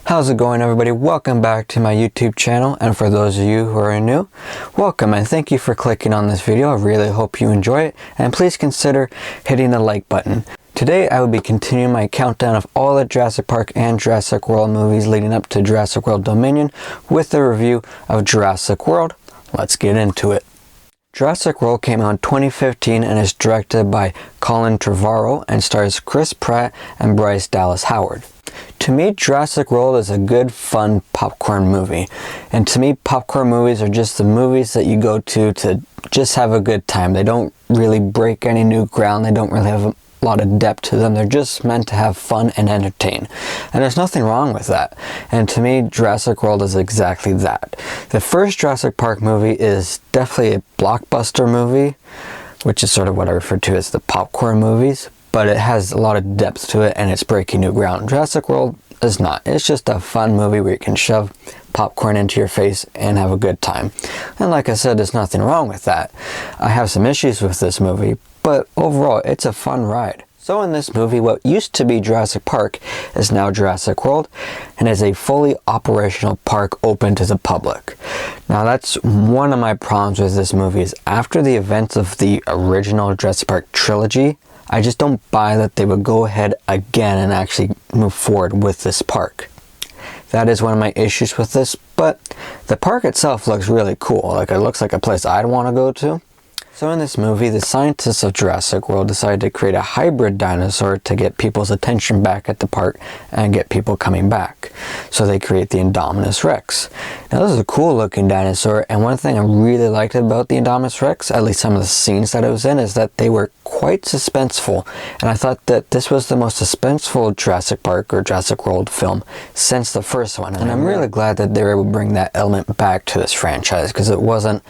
How's it going, everybody? Welcome back to my YouTube channel, and for those of you who are new, welcome and thank you for clicking on this video. I really hope you enjoy it, and please consider hitting the like button. Today I will be continuing my countdown of all the Jurassic Park and Jurassic World movies leading up to Jurassic World Dominion with a review of Jurassic World. Let's get into it. Jurassic World came out in 2015 and is directed by Colin Trevaro and stars Chris Pratt and Bryce Dallas Howard. To me, Jurassic World is a good, fun popcorn movie. And to me, popcorn movies are just the movies that you go to just have a good time. They don't really break any new ground. They don't really have a lot of depth to them. They're just meant to have fun and entertain. And there's nothing wrong with that. And to me, Jurassic World is exactly that. The first Jurassic Park movie is definitely a blockbuster movie, which is sort of what I refer to as the popcorn movies. But it has a lot of depth to it and it's breaking new ground. Jurassic World is not. It's just a fun movie where you can shove popcorn into your face and have a good time. And like I said, there's nothing wrong with that. I have some issues with this movie, but overall it's a fun ride. So in this movie, what used to be Jurassic Park is now Jurassic World and is a fully operational park open to the public. Now that's one of my problems with this movie is after the events of the original Jurassic Park trilogy, I just don't buy that they would go ahead again and actually move forward with this park. That is one of my issues with this, but the park itself looks really cool. Like, it looks like a place I'd want to go to. So in this movie, the scientists of Jurassic World decided to create a hybrid dinosaur to get people's attention back at the park and get people coming back. So they create the Indominus Rex. Now this is a cool looking dinosaur, and one thing I really liked about the Indominus Rex, at least some of the scenes that it was in, is that they were quite suspenseful. And I thought that this was the most suspenseful Jurassic Park or Jurassic World film since the first one. And I'm really glad that they were able to bring that element back to this franchise, because it wasn't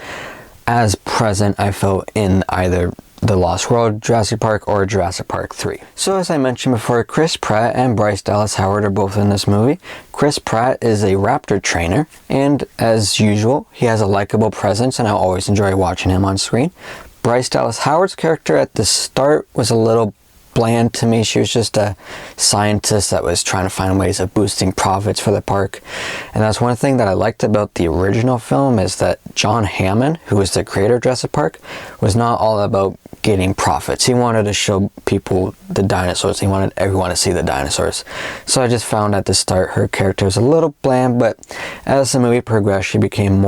as present, I felt, in either The Lost World, Jurassic Park, or Jurassic Park 3. So as I mentioned before, Chris Pratt and Bryce Dallas Howard are both in this movie. Chris Pratt is a raptor trainer, and as usual, he has a likable presence, and I always enjoy watching him on screen. Bryce Dallas Howard's character at the start was a little bland to me. She was just a scientist that was trying to find ways of boosting profits for the park. And that's one thing that I liked about the original film, is that John Hammond, who was the creator of Jurassic Park, was not all about getting profits. He wanted to show people the dinosaurs. He wanted everyone to see the dinosaurs. So I just found at the start her character was a little bland, but as the movie progressed, she became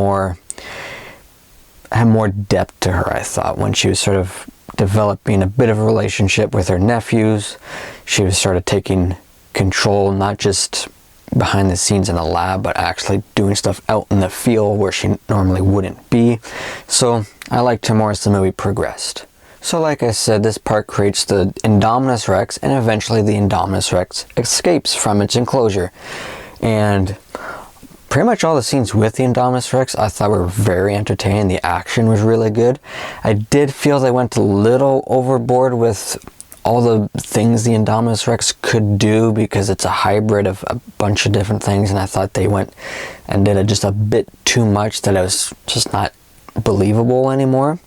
had more depth to her, I thought, when she was sort of developing a bit of a relationship with her nephews. She was sort of taking control, not just behind the scenes in a lab, but actually doing stuff out in the field where she normally wouldn't be. So I liked her more as the movie progressed. So like I said, this park creates the Indominus Rex, and eventually the Indominus Rex escapes from its enclosure. And pretty much all the scenes with the Indominus Rex I thought were very entertaining. The action was really good. I did feel they went a little overboard with all the things the Indominus Rex could do, because it's a hybrid of a bunch of different things, and I thought they went and did it just a bit too much that it was just not believable anymore.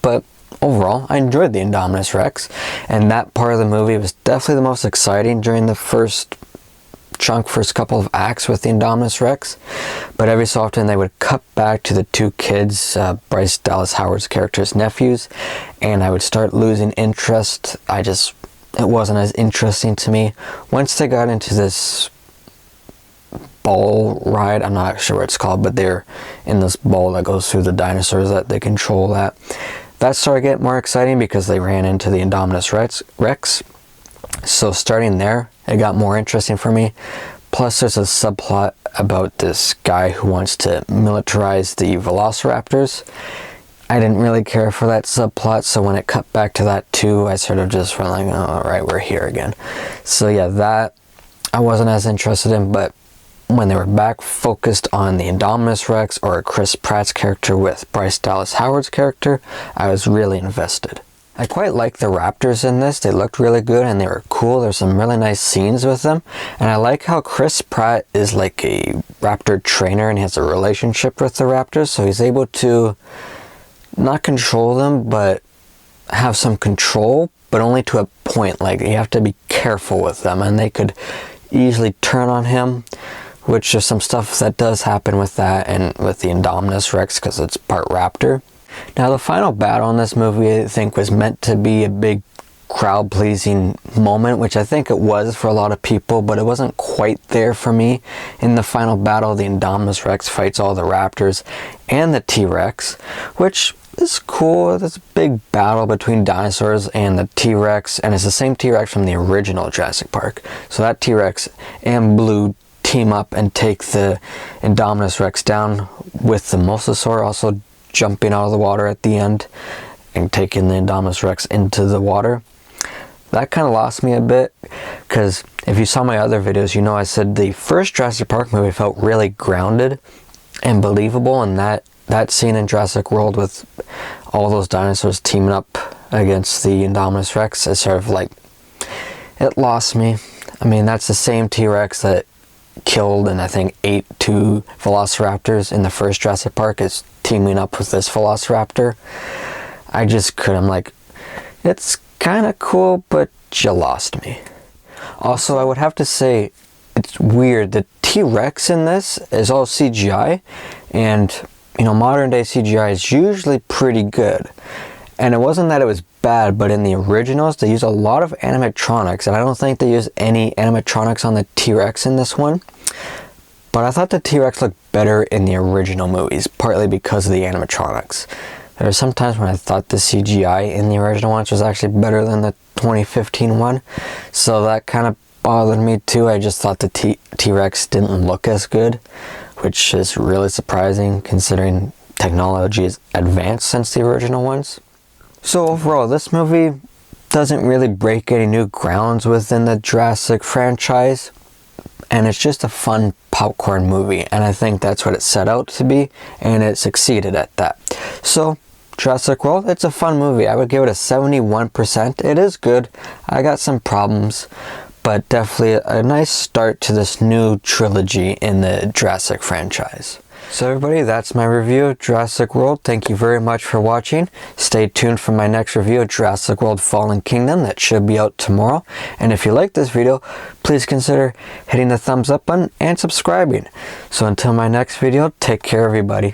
But overall, I enjoyed the Indominus Rex, and that part of the movie was definitely the most exciting during the first couple of acts with the Indominus Rex. But every so often they would cut back to the two kids, Bryce Dallas Howard's character's nephews, and I would start losing interest. It wasn't as interesting to me. Once they got into this ball ride, I'm not sure what it's called, but they're in this ball that goes through the dinosaurs that they control. That started getting more exciting because they ran into the Indominus Rex. So starting there, it got more interesting for me. Plus there's a subplot about this guy who wants to militarize the velociraptors. I didn't really care for that subplot, so when it cut back to that too, I sort of just went like, oh, alright, we're here again. So yeah, that I wasn't as interested in, but when they were back focused on the Indominus Rex or Chris Pratt's character with Bryce Dallas Howard's character, I was really invested. I quite like the raptors in this. They looked really good and they were cool. There's some really nice scenes with them. And I like how Chris Pratt is like a raptor trainer and he has a relationship with the raptors. So he's able to not control them, but have some control, but only to a point. Like, you have to be careful with them, and they could easily turn on him, which is some stuff that does happen with that and with the Indominus Rex because it's part raptor. Now the final battle in this movie I think was meant to be a big crowd-pleasing moment, which I think it was for a lot of people, but it wasn't quite there for me. In the final battle, the Indominus Rex fights all the raptors and the T-Rex, which is cool. It's a big battle between dinosaurs and the T-Rex, and it's the same T-Rex from the original Jurassic Park. So that T-Rex and Blue team up and take the Indominus Rex down, with the Mosasaur also jumping out of the water at the end and taking the Indominus Rex into the water. That kind of lost me a bit, because if you saw my other videos, you know I said the first Jurassic Park movie felt really grounded and believable, and that scene in Jurassic World with all those dinosaurs teaming up against the Indominus Rex is sort of like, it lost me. I mean, that's the same T-Rex that killed and I think ate 2 velociraptors in the first Jurassic Park is teaming up with this velociraptor. I just couldn't. I'm like, it's kind of cool, but you lost me. Also, I would have to say, it's weird. The T-Rex in this is all CGI, and you know, modern day CGI is usually pretty good. And it wasn't that it was bad, but in the originals, they use a lot of animatronics, and I don't think they use any animatronics on the T-Rex in this one. But I thought the T-Rex looked better in the original movies, partly because of the animatronics. There were some times when I thought the CGI in the original ones was actually better than the 2015 one. So that kind of bothered me too. I just thought the T-Rex didn't look as good, which is really surprising considering technology is advanced since the original ones. So overall, this movie doesn't really break any new grounds within the Jurassic franchise. And it's just a fun popcorn movie, and I think that's what it set out to be, and it succeeded at that. So, Jurassic World, it's a fun movie. I would give it a 71%. It is good. I got some problems, but definitely a nice start to this new trilogy in the Jurassic franchise. So everybody, that's my review of Jurassic World. Thank you very much for watching. Stay tuned for my next review of Jurassic World Fallen Kingdom that should be out tomorrow. And if you like this video, please consider hitting the thumbs up button and subscribing. So until my next video, take care everybody.